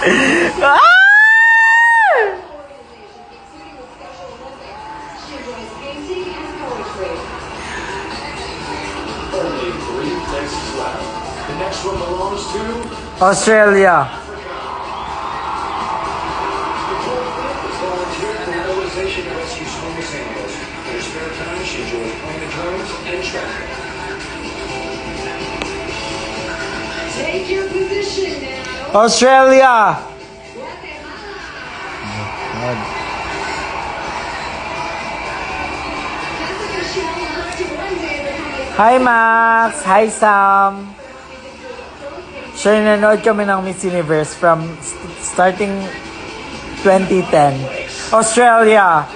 Only 3 places left. The next one belongs to Australia. the 12th is volunteered for the Organization to Rescue Homeless Animals. In her spare time, she enjoys playing the drums and traveling. Take your position now. Australia. Hi Max! Hi Sam! So nanonood kami ng Miss Universe from starting 2010. Australia!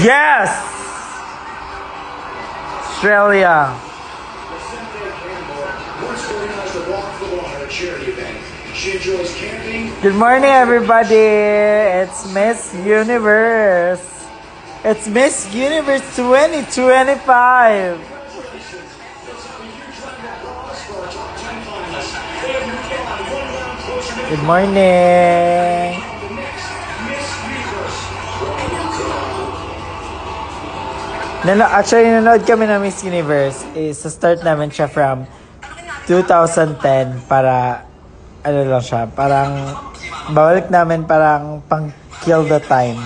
Yes! Australia! Once organized a walk for water charity event. She enjoys camping. Good morning everybody! It's Miss Universe! It's Miss Universe 2025! Good morning! Actually, nanonood kami ng Miss Universe. Sa start namin siya from 2010 para, ano lang siya, parang, babalik namin parang pang kill the time.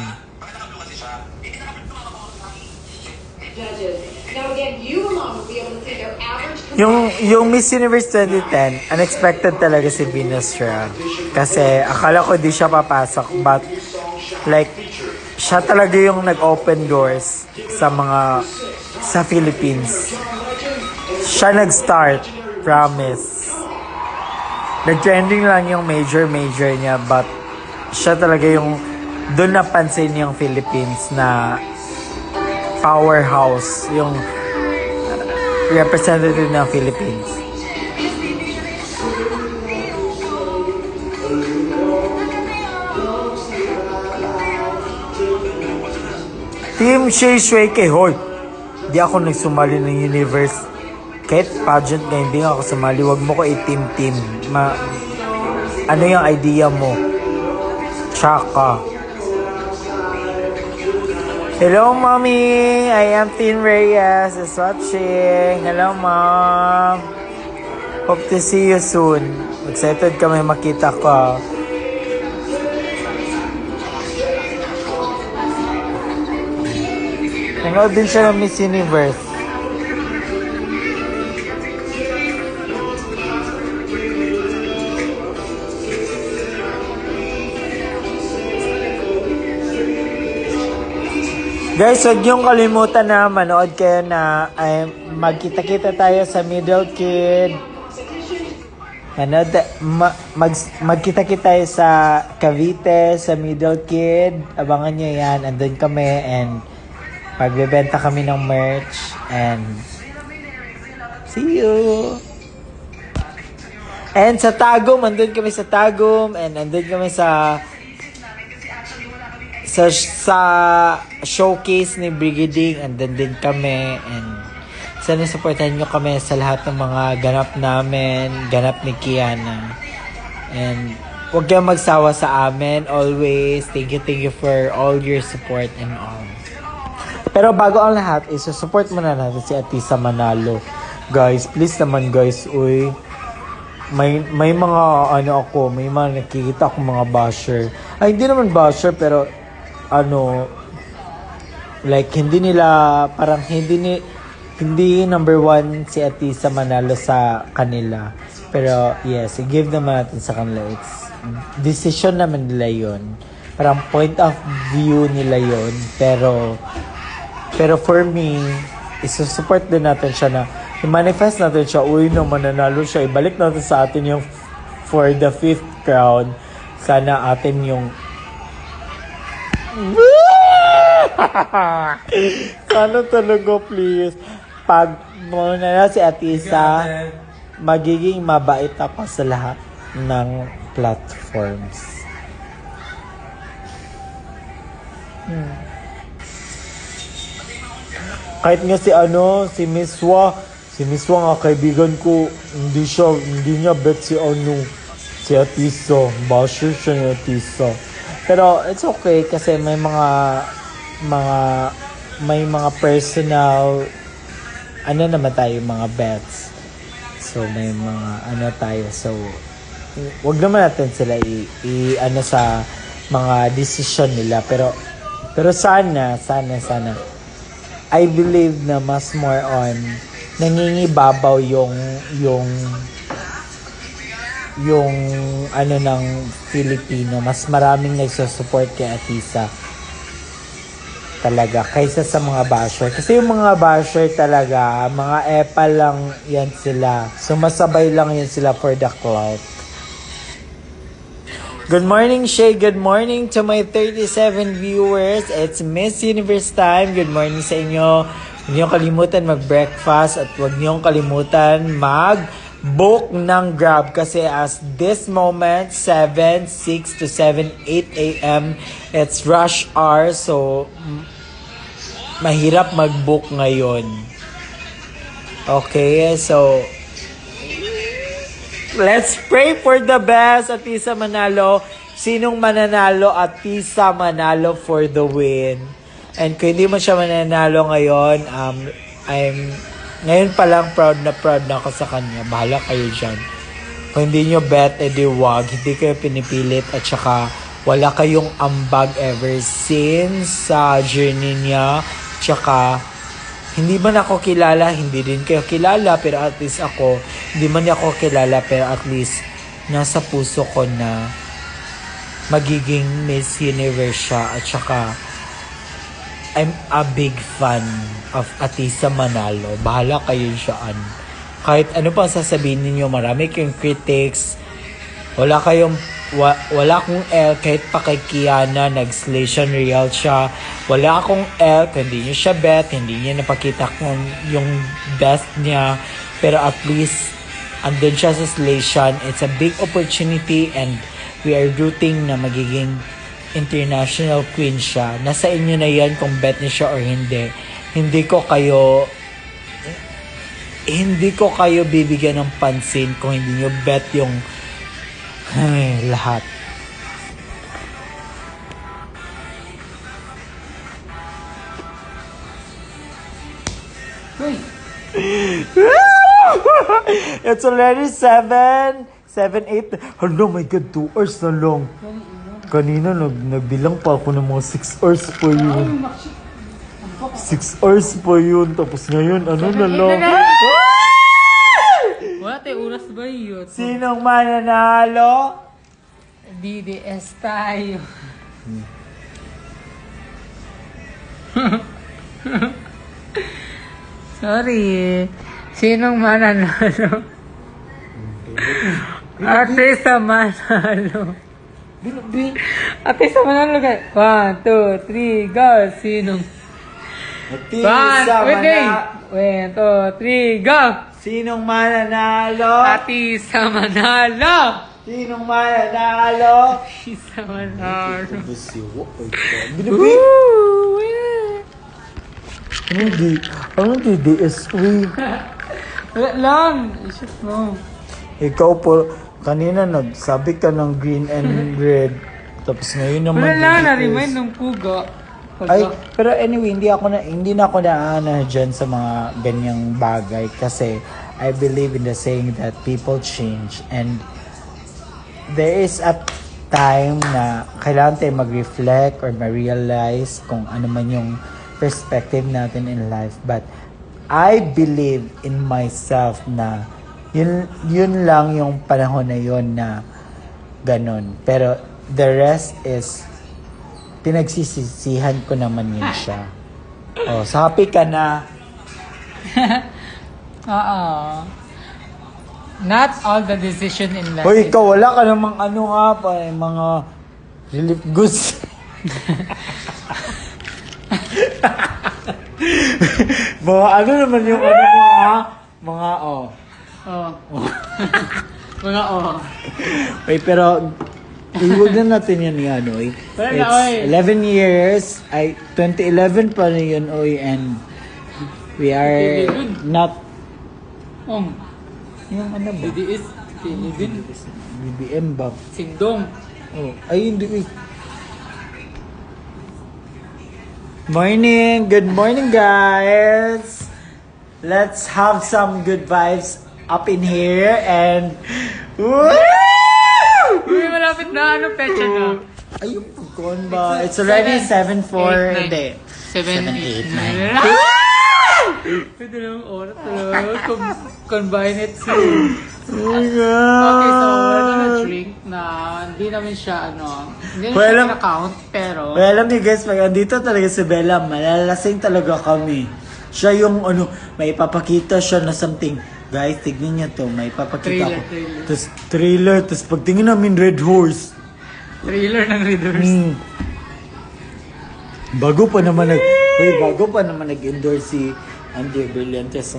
Judges. Now again, you alone will be able to see their average. Yung Miss Universe 2010, unexpected talaga si Venus siya. Kasi akala ko di siya papasok, but like, siya talaga yung nag-open doors sa Philippines. Siya nag-start, promise. Nag-trending lang yung major niya, but siya talaga yung doon napansin yung Philippines na powerhouse, yung representative ng Philippines. Team Shay Shui Ke, hoy! Di ako nagsumali ng universe. Kahit pageant nga, hindi nga ako sumali. Wag mo ko i-team-team. Ano yung idea mo? Tsaka. Hello, Mommy! I am Tin Reyes is watching. Hello, Mom! Hope to see you soon. Excited kami makita ko. Nanood din siya ng Miss Universe. Guys, huwag niyong kalimutan na manood kayo na magkita-kita tayo sa Middle Kid. Magkita-kita tayo sa Cavite, sa Middle Kid. Abangan niyo yan. Andun kami and magbebenta kami ng merch. And see you! And sa Tagum, andun kami sa Tagum. And andun kami sa showcase ni Brigading, andun din kami, and sana supportahan nyo kami sa lahat ng mga ganap namin, ganap ni Kiana, and huwag kayong magsawa sa amin, always. Thank you for all your support and all. Pero bago ang lahat, isusupport muna natin si Atisa Manalo. Guys, please naman guys, uy, may mga may mga nakikita akong mga basher. Ay, hindi naman basher, pero like hindi number one si Atisa Manalo sa kanila, pero yes, i-give naman natin sa kanila. It's decision naman nila yun, parang point of view nila yun, pero for me, isusupport din natin siya, na i-manifest natin siya, uy no, mananalo siya, ibalik natin sa atin yung for the 5th crown. Sana atin yung sana talaga, please. Pag muna na si Atisa, magiging mabait ako sa lahat ng platforms. Kahit nga si Miss Wa, Si Miss Wang, kaibigan ko, hindi niya bet si Atisa. Basher siya ni Atisa. Pero it's okay kasi may mga personal, naman tayo, mga bets. So, may mga tayo. So, wag naman natin sila sa mga decision nila. Pero sana, I believe na mas more on nangingibabaw yung ng Filipino. Mas maraming nagsusupport kay Atisa talaga kaysa sa mga basher. Kasi yung mga basher talaga, mga epal lang yan sila. Sumasabay lang yan sila for the clout. Good morning, Shay. Good morning to my 37 viewers. It's Miss Universe time. Good morning sa inyo. Huwag niyong kalimutan mag-breakfast at huwag niyong kalimutan mag-book ng Grab kasi as this moment, 7, 6 to 7, 8 a.m. it's rush hour, so mahirap mag-book ngayon. Okay, so let's pray for the best. Atisa manalo. Sinong mananalo? Atisa manalo for the win. And kung hindi mo siya mananalo ngayon, ngayon pa lang proud na ako sa kanya. Bahala kayo dyan. Kung hindi nyo bet, edi wag. Hindi kayo pinipilit at saka wala kayong ambag ever since sa journey niya. Tsaka, hindi man ako kilala, hindi din kayo kilala, pero at least ako, hindi man ako kilala, pero at least nasa puso ko na magiging Miss Universe siya. At saka, I'm a big fan of Atisa Manalo. Bahala kayo dyan. Kahit ano pang sasabihin ninyo, marami kayong critics. Wala akong L kahit pa kay Kiana, nag-slay siya, real siya. Wala akong L, hindi niya siya bet, hindi niya napakita kung yung best niya. Pero at least, andun siya sa slaytion. It's a big opportunity and we are rooting na magiging international queen siya. Nasa inyo na yan kung bet niya siya or hindi. Hindi ko kayo bibigyan ng pansin kung hindi niyo bet yung lahat. It's already 7, 8. Oh my God, 2 hours na long. Kanina nagbilang pa ako ng mga 6 hours pa yun. 6 hours pa yun. Tapos ngayon, na lang. Wala tayo oras ba yun? Sinong mananalo? DDS tayo. Sorry. Sinong mananalo? Ate sa manalo. Ate sa manalo ka. 1, 2, 3, go. Sinong? Ate sa manalo. 1, 2, 3, go. Sinong mananalo? Ate sa manalo. Sinong mananalo? Ate sa manalo. Binabi. Anong DDS? Wala lang. Isip mo. Ikaw po, kanina nagsabi ka ng green and red. Tapos ngayon naman Wala lang. DDS. Na-remind ng puga. Ay, pero anyway, hindi na ako naana dyan sa mga ganyang bagay kasi I believe in the saying that people change and there is a time na kailangan tayo mag-reflect or ma-realize kung ano man yung perspective natin in life. But I believe in myself na yun lang yung panahon na yun na ganun. Pero the rest is pinagsisisihan ko naman yun siya. Oh, so happy ka na. Oo. Not all the decision in life. Hoy, ikaw wala ka namang mga relief goods. Mga naman yung mga Mga Wait, pero iwag na natin yan oy. It's 11 years, 2011 pa rin yun, oy, and we are not Yung ano ba? DDS. Philippine. BBM ba? Sindong. Oh, ay hindi. Morning! Good morning, guys! Let's have some good vibes up in here and... Woo! Uy, malapit na. Ano pecha na? Ayun, pagkon ba? It's already 7:04. Hindi. 7, 8, 9. Pwede lang oras talaga. Combine it soon. Oh my God! Okay, so we're gonna drink na hindi namin siya hindi namin Well, siya count pero Well, alam niyo guys, pag andito talaga si Bella, malalasing talaga kami. Siya yung may ipapakita siya na something. Guys, tignan niyo to, may ipapakita Trailer, ko. trailer. Tapos trailer, tapos pagtingin namin Red Horse. trailer ng readers. Bago pa naman nag-endorse si Andre Brillantes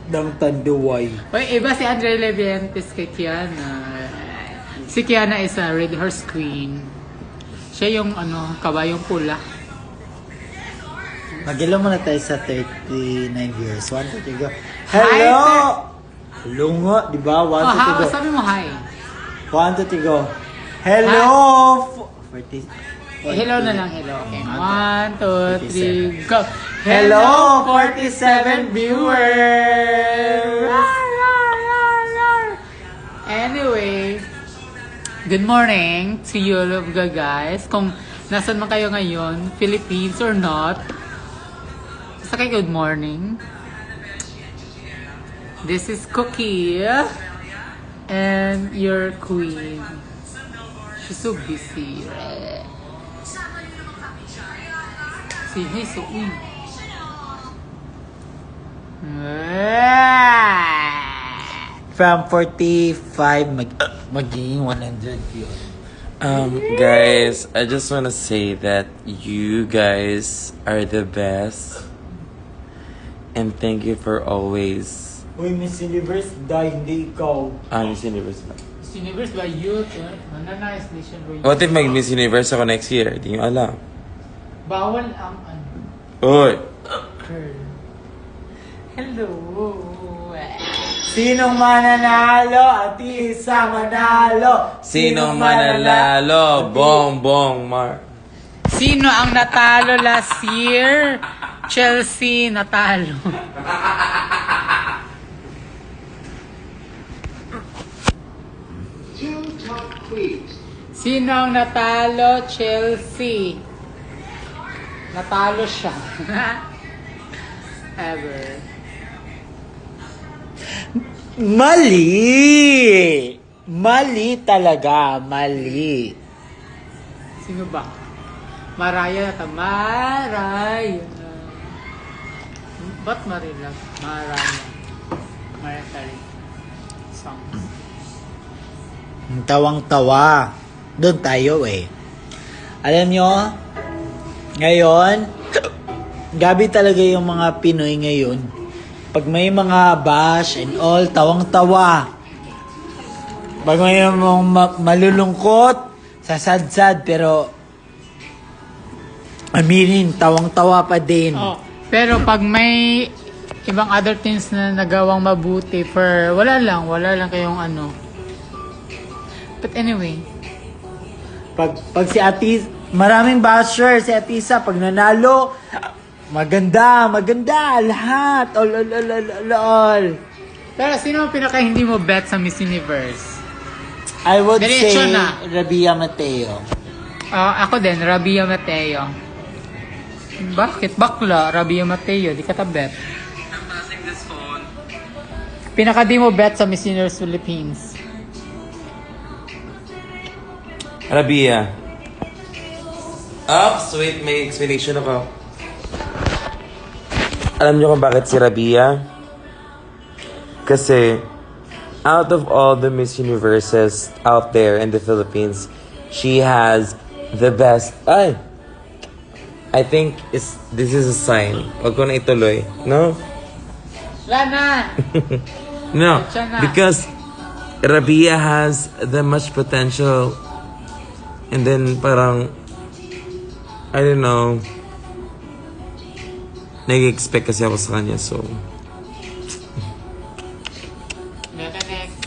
ng Tanduay. Uy, iba si Andre Levientes kay Kiana. Si Kiana is a Red Horse Queen. Siya yung kabayong pula. Mag-ilaw muna tayo sa 39 years. 1, 2, 3, go. Hi, Hello! Hello nga, di ba? 1, 2, 3, go. Sabi mo hi. 1, 2, 3, go. Hello! 40. Hello na lang, hello. Okay, 1, 2, 3, go. Hello, 47 viewers! Anyway, good morning to you all of you guys. Kung nasan man kayo ngayon, Philippines or not, basta kayo good morning. This is Cookie and your queen. She's so busy. Sige, so From 45, magiging 100 yun. Guys, I just want to say that you guys are the best. And thank you for always... Uy, Miss Universe, hindi ikaw. Miss Universe ba? Miss Universe by youth. Mananais nation by youth. What if mag-Miss Universe ako next year? Di nyo alam. Bawal ang Uy! girl. Hello. Sinong mananalo? At isa manalo. Sinong mananalo? Bongbong Mar. Sino ang natalo last year? Chelsea natalo. Two top queens. Sino ang natalo? Chelsea. Natalo siya. Ever. Mali! Mali talaga, mali. Sino ba? Maraya na Maraya. Ba't Marila? Maraya. Mariah Carey. Songs. Tawang-tawa. Doon tayo eh. Alam nyo, ngayon, gabi talaga yung mga Pinoy ngayon. Pag may mga bash and all, tawang-tawa. Pag may mga malulungkot, sasadsad, pero aminin, tawang-tawa pa din. Oh, pero pag may ibang other things na nagawang mabuti for wala lang kayong But anyway, Pag si Atis, maraming basher, si Atisa, pag nanalo, maganda, lahat, all. pero sino ang pinaka hindi mo bet sa Miss Universe? I would Diretso say na. Rabia Mateo. Ako din, Rabia Mateo. Bakit? Bakla, Rabia Mateo, di ka ta-bet. Pinaka di mo bet sa Miss Universe Philippines. Rabia. Wait, may explanation ako. Alam niyo kung bakit si Rabia? Kasi, out of all the Miss Universes out there in the Philippines, she has the best... I think this is a sign. Huwag ko na ituloy. No? Lana! No. Siya na. Because Rabia has the much potential. And then parang, I don't know, nag-expect kasi ako sa kanya, so Next.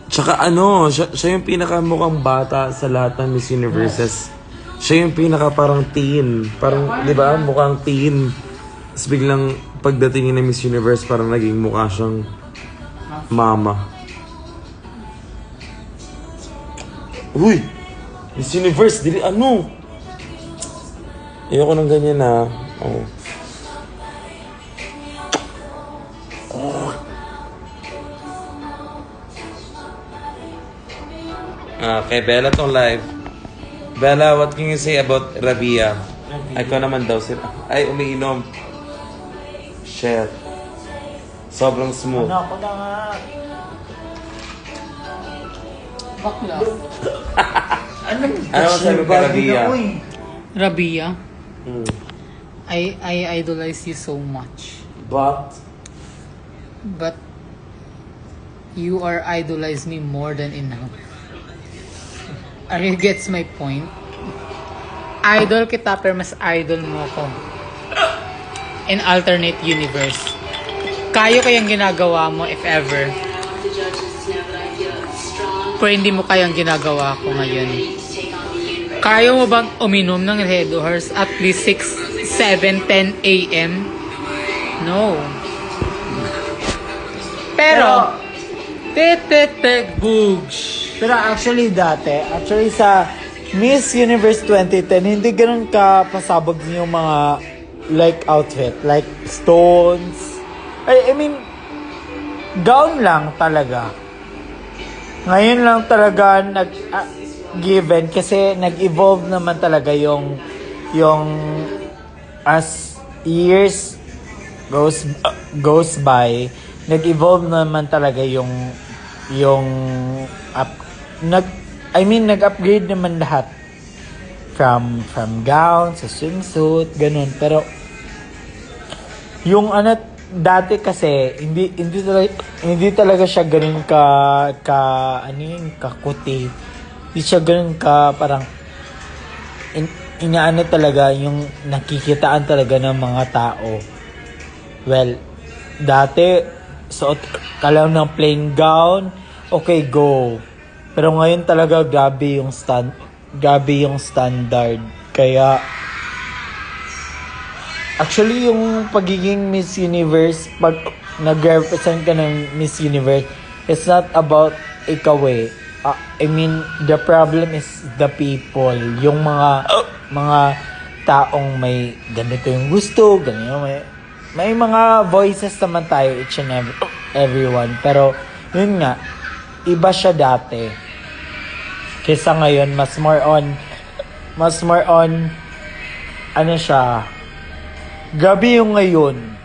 Tsaka ano, siya yung pinakamukhang bata sa lahat ng Miss Universes. Siya yung pinaka parang teen. Parang, di ba, mukhang teen. Tapos biglang pagdating niya ng Miss Universe, parang naging mukha siyang mama. Uy! Miss Universe, dili ano? Ayoko ng ganyan na. Oh. Okay, Bella tong live. Bella, what can you say about Rabia? Ay, ko naman daw sila. Ay, umiinom. Shit. Sobrang smooth. Ano ako na nga? Bakla. Ano masabi ka, Rabia? Rabia, Hmm. I idolize you so much. But, But you are idolize me more than enough. Are you gets my point? Idol kita pero mas idol mo ako. In alternate universe. Kayo kayang ginagawa mo if ever. Pero hindi mo kayang ginagawa ko ngayon. Kaya mo bang uminom ng Red Horse at least 6, 7, 10 a.m.? No. Pero, boogs. Pero actually sa Miss Universe 2010, hindi ganun ka pasabog yung mga like outfit, like stones. I mean, gown lang talaga. Ngayon lang talaga given kasi nag-evolve naman talaga yung as years goes by, nag-evolve naman talaga yung nag-upgrade naman lahat from gown sa swimsuit ganun, pero yung dati kasi hindi talaga siya ganun kakuti. Hindi siya ganun ka parang inaano talaga yung nakikitaan talaga ng mga tao. Well, dati suot ka lang ng plain gown, okay, go. Pero ngayon talaga grabe yung standard. Kaya actually yung pagiging Miss Universe, pag nag-represent ka ng Miss Universe, it's not about ikaw eh. I mean, the problem is the people. Yung mga taong may ganito yung gusto, ganito may mga voices naman tayo, each and everyone. Pero yun nga, iba siya dati. Kesa ngayon, mas more on ano siya, grabe yung ngayon.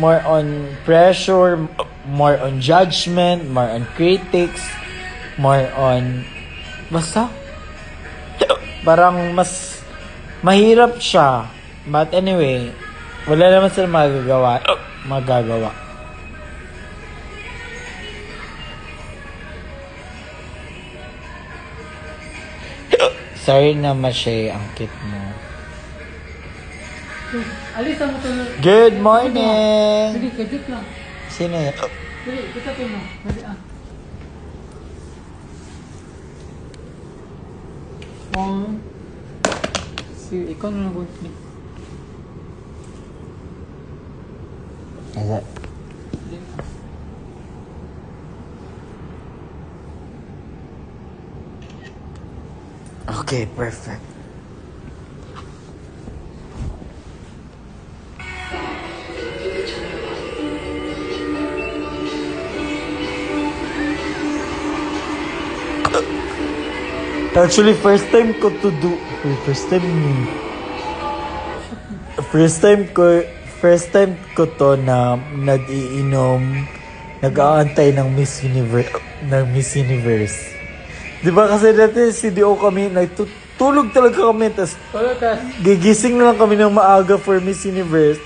More on pressure, more on judgment, more on critics, more on basta parang mas mahirap siya. But anyway, wala naman sila magagawa. Sorry na Mashay, ang cute mo. Alis mo to. Good morning! Sige, kajut lang. Sino yan? Sige, kita mo. Sige, ikaw na lang. Okay, perfect. Actually, first time ko to na nag-aantay ng Miss Universe. Di ba kasi dati CDO kami, nagtutulog talaga kami, tas gigising na lang kami ng maaga for Miss Universe.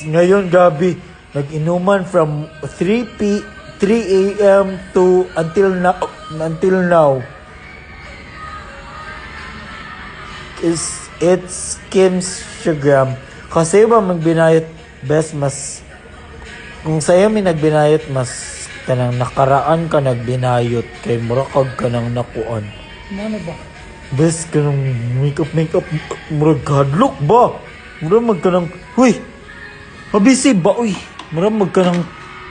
Ngayon, gabi, nag-inuman from 3 a.m. to until now. It's Kim's Instagram. Kasi ba magbinayot best mas kung sa'yo may nagbinayot mas Kanang nakaraan ka nagbinayot kay murakag ka nang nakuan. Ano ba? Bes ka nang makeup, murag kadlok ba? Murag mag ka nang, huy! Mabisi ba, uy? Murag mag ka nang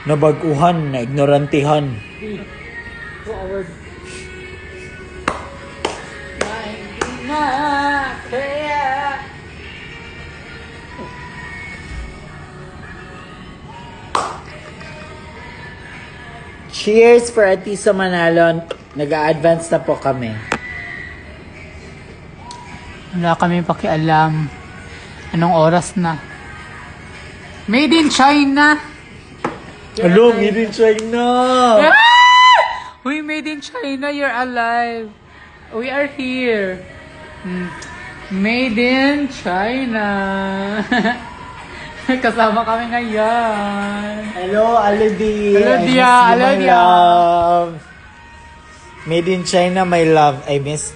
nabaguhan, na ignorantihan. Forward. Cheers for Atisa Manalon. Nag-a-advance na po kami. Wala kami pakialam. Anong oras na? Made in China! Hello, made in China! We made in China, you're alive. We are here. Made in China. Kasama kami ngayon. Hello, Aludi. Hello, I miss Dia. you, Hello, my Dia. love. Made in China, my love. I miss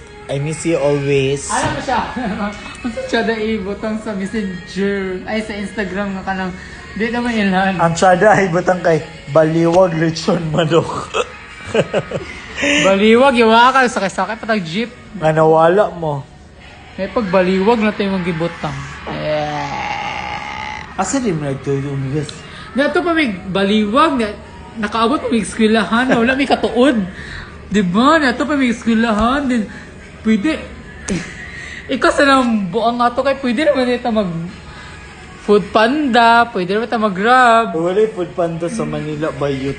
you always. Alam mo siya. Masa siya na ibutang sa messenger. Ay, sa Instagram nga ka nang. Di naman ilan. Ang tsada ay butang kay Baliwag Lechon Manok. Baliwag, iwakal. Sakay-sakay patag jeep. Nga nawala mo. May pagbaliwag na tayo magibutang. Asa rin mo nagtulong, guys? Nato pa may baliwag na nakaabot pa may eskwelahan na wala may katuod. Diba? Nato pa may eskwelahan din. Pwede. Ikaw sa nang buang nga to kay pwede naman ito mag Food Panda, pwede naman ito mag Grab. Wala yung food panda sa Manila, bayot.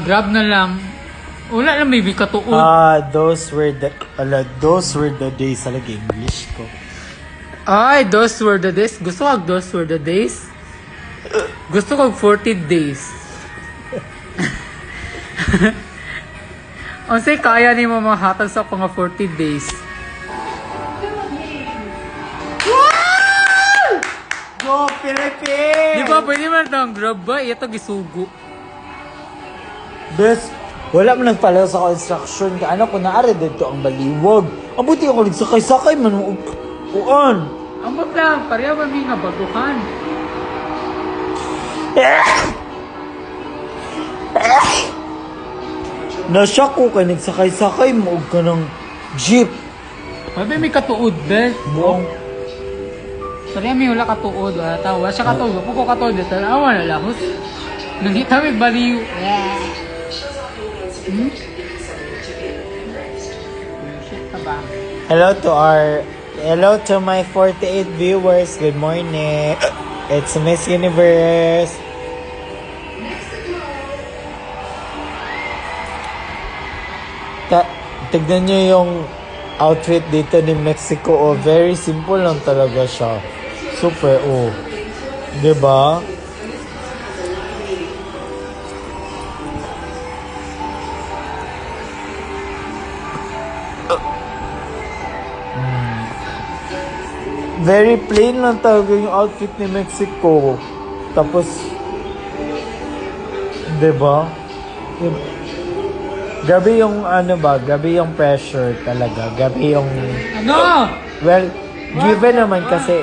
Grab na lang. Wala na may katuod. Those were the days talaga English ko. Ay, those were the days. Gusto ko those were the days. Gusto ko 40 days. O say, kaya ni mo mahatag sa mga 40 days. Go, Philippines! Di ba, pwede man ito ang grab ba? Ito gisugo. Bes, wala mo nagpala sa construction ka. Ano ko naari dito ang baliwag. Ang buti ako nagsakay-sakay man. Uan. Ang lang, pareha ba may nga baguhan? Nasyak ko kay nagsakay-sakay mo ka ng jeep. May katuod, be. Buong. Pareha may wala katuod. Wala siya katuod. Wapo ko katuod. Awa na lahos. Nangita may baliw. Shit ka ba? Hello to my 48 viewers. Good morning. It's Miss Universe. Tignan nyo yung outfit dito ni Mexico. Oh, very simple lang talaga siya. Super, oh. Diba? Very plain lang talaga yung outfit ni Mexico. Tapos, diba? Gabi yung ano ba, gabi yung pressure talaga. Gabi yung... Ano? Well, given naman kasi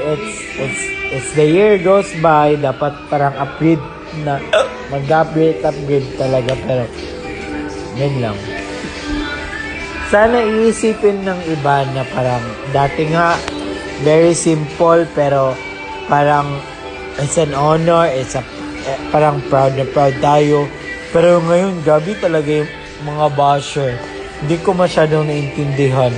it's the year goes by, dapat parang upgrade na, mag-upgrade talaga. Pero, yun lang. Sana iisipin ng iba na parang, dati nga, very simple, pero parang, it's an honor, parang proud na proud tayo. Pero ngayon, gabi talaga yung mga basher. Hindi ko masyadong naintindihan.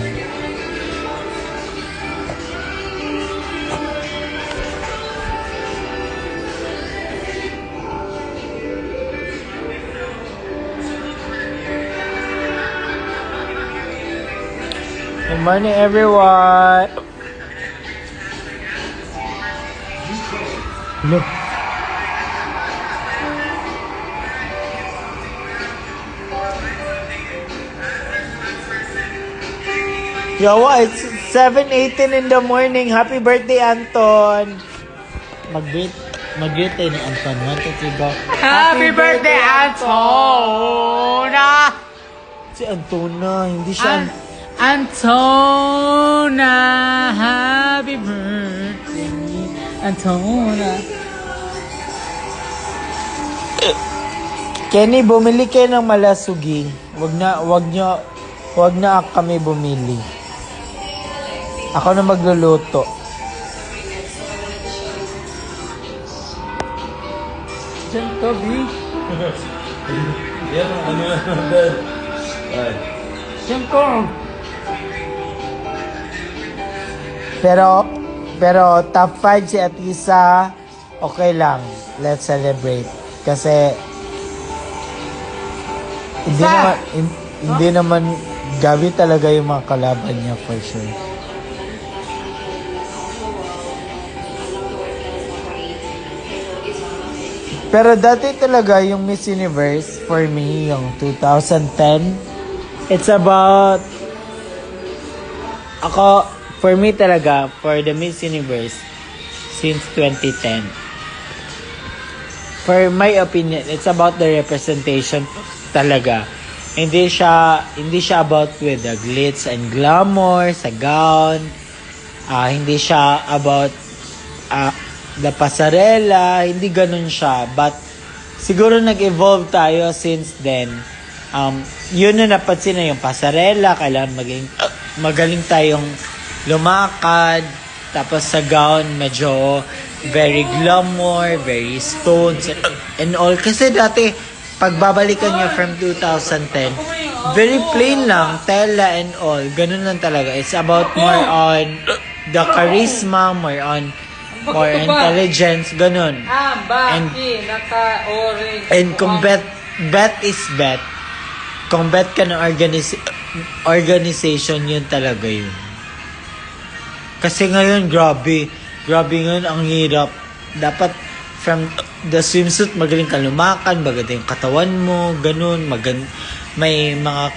Good morning, everyone. Look. Yawa, it's 7:18 in the morning. Happy birthday, Anton. Mag-greet tayo ni Anton. 1, 2, 3, go. Happy birthday, Antona! Si Antona, hindi siya... Antona! Happy birthday, Antona! Kenny, bumili kayo ng malasugi. Wag na kami bumili. Ako na magluluto. Diyan to, B. Yan, ano na. Diyan ko. Pero top 5 si Atisa, okay lang. Let's celebrate. Kasi hindi naman Gabi talaga yung mga kalaban niya for sure. Pero dati talaga yung Miss Universe for me, yung 2010, it's about for me talaga, for the Miss Universe since 2010. For my opinion, it's about the representation talaga. Hindi siya about with the glitz and glamour sa gown. Hindi siya about the pasarela, hindi ganun siya. But siguro nag-evolve tayo since then. Yun na napansin na yung pasarela, kailangan magaling tayong lumakad. Tapos sa gown, medyo very glamour, very stones and all. Kasi dati, pagbabalikan nyo from 2010, very plain lang, tela and all. Ganun lang talaga. It's about more on the charisma, more intelligence, ganun. Naka-orange. And kung bet is bet, kung bet ka ng organization, yun talaga yun. Kasi ngayon, grabe ngayon, ang hirap. Dapat from the swimsuit, magaling ka lumakan, maganda yung katawan mo, ganun, may mga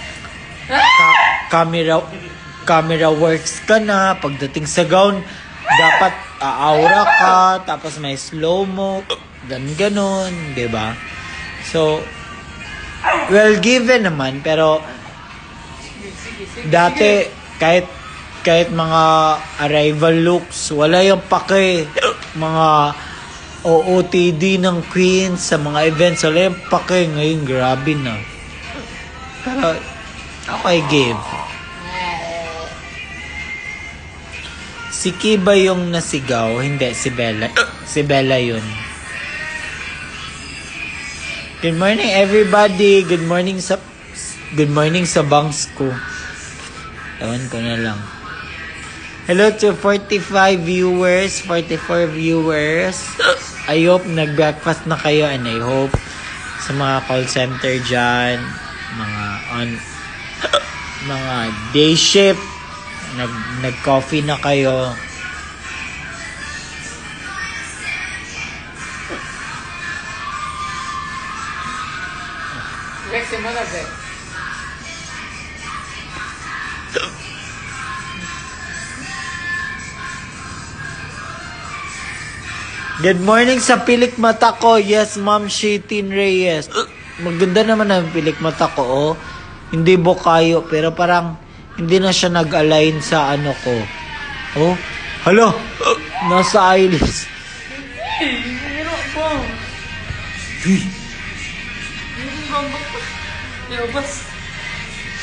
camera works ka na. Pagdating sa gown, dapat aura ka, tapos may slow-mo, ganun, diba? So, well, given naman, pero dati, kahit mga arrival looks, wala yung pake. Mga OOTD ng Queens sa mga events, wala yung pake. Ngayon, grabe na. Pero, ako I give. Si Kiba yung nasigaw, hindi, si Bella. Si Bella yun. Good morning, everybody. Good morning sa bangs ko. Ewan ko na lang. Hello to 45 viewers, 44 viewers. I hope nag-breakfast na kayo and I hope sa mga call center dyan, mga day shift, nag-coffee na kayo. Lexi mo na, Bex. Good morning sa pilik mata ko. Yes, Ma'am Shitin Reyes. Maganda naman ang pilik mata ko, oh. Hindi bukayo, pero parang hindi na siya nag-align sa ano ko. Oh, hala, nasa eyelids.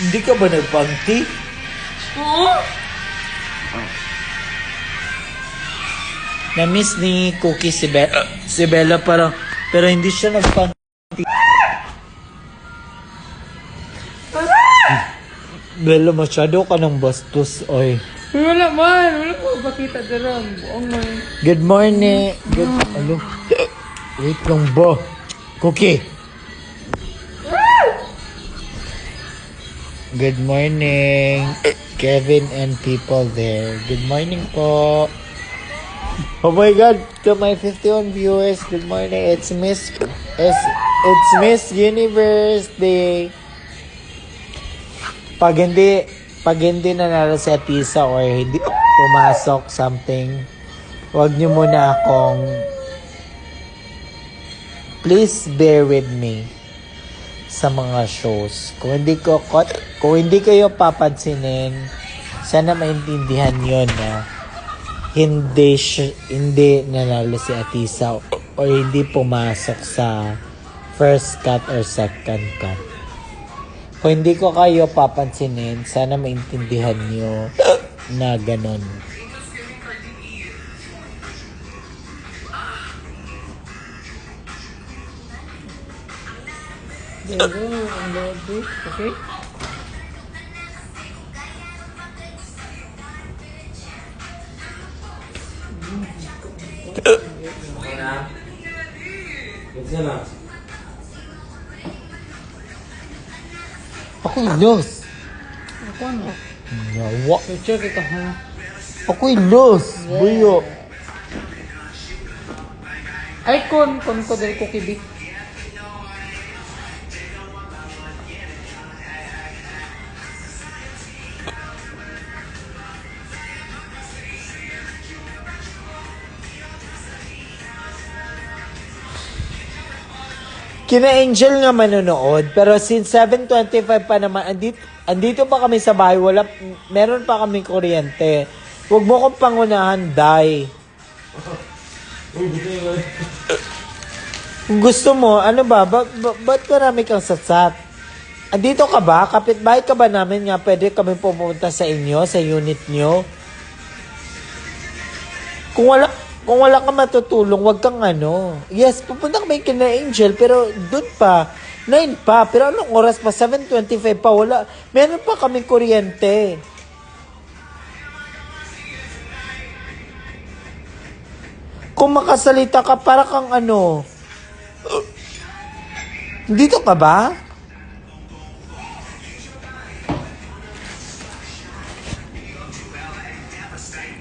Hindi ka ba nagpanti? Oo. Na-miss ni Cookie si Bella parang, pero hindi siya nagpanti. Bella, masyado ka ng bastos, oy. Wala ko bakita daram. Buong man. Good morning. Wait lang ba? Cookie. Good morning, Kevin and people there. Good morning po. Oh my God, to my 51 viewers, good morning. It's Miss Universe Day. Pag hindi nanalo si Atisa or hindi pumasok something, wag niyo muna akong, please bear with me sa mga shows. Kung hindi kayo papansinin, sana maintindihan yun na hindi nanalo si Atisa o hindi pumasok sa first cut or second cut. Kung hindi ko kayo papansinin, sana maintindihan nyo na ganon. There you go. Ang labo. Okay? Okay na? Gets na. Ako'y los. Ako ano? Yawa. Picture kita ha. Ako'y los. Buyo. Ay, kon ko dali ko kibi. Kina Angel nga manonood, pero since 7:25 pa naman, andito pa kami sa bahay, meron pa kaming kuryente. Huwag mo kong pangunahan, Day. Kung gusto mo, ano ba, ba't marami kang satsat? Andito ka ba? Kapitbahay ka ba namin nga pwede kami pumunta sa inyo, sa unit nyo? Kung wala ka matutulong, wag kang ano. Yes, pupunta kami kina Angel, pero doon pa, 9 pa. Pero anong oras pa? 7:25 pa. Wala. Meron pa kaming kuryente. Kung makasalita ka, para kang ano. Dito ka ba?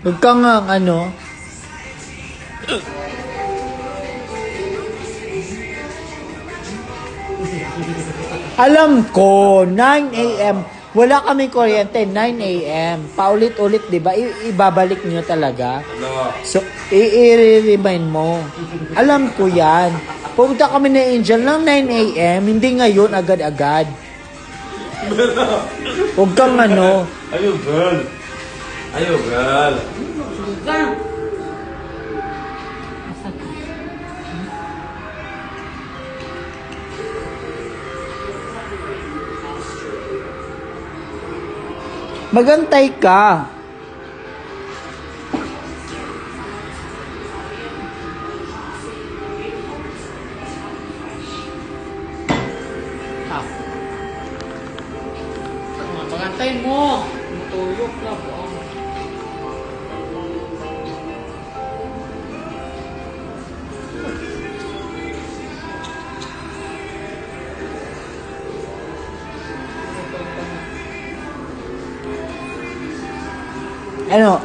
Wag kang ano. Alam ko, 9 a.m. Wala kami kuryente, 9 a.m. Paulit-ulit, di ba? Ibabalik nyo talaga. So, i-remind mo. Alam ko yan. Pumunta kami ni Angel ng 9 a.m. Hindi ngayon, agad-agad. Huwag kang ano. Ayaw, girl. Ayaw, girl. Magantay ka. Magantay mo. Matulog na po.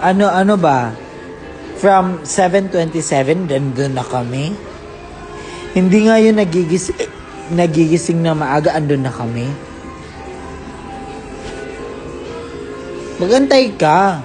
Ano ba? From 7:27, andun na kami. Hindi nga yun nagigising na maaga, andun na kami. Magantay ka.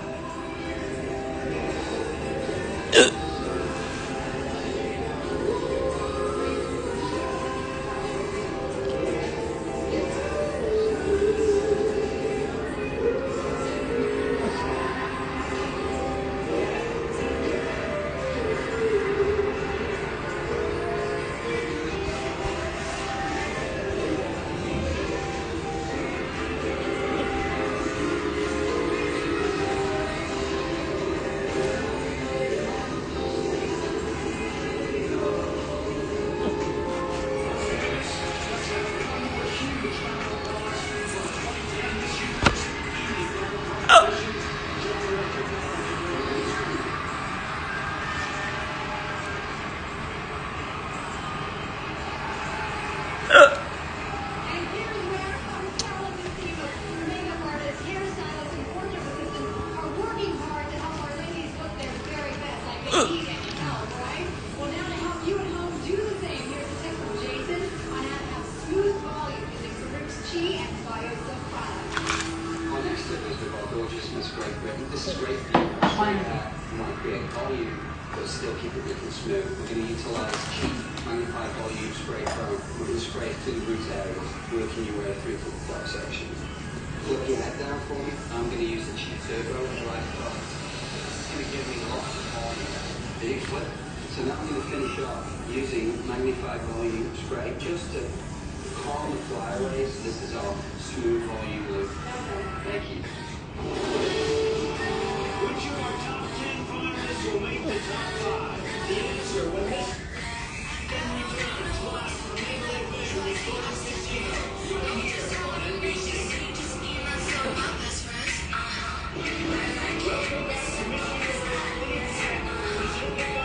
This is great for you. You want to create volume, but still keep it looking smooth. We're going to utilise cheap magnified volume spray foam. We're going to spray it to the root areas, working your way through to the top section. Flip your head down for me. I'm going to use the cheap turbo right across. It's going to give me lots of volume. Big flip. So now I'm going to finish off using magnified volume spray just to calm the flyaways. This is our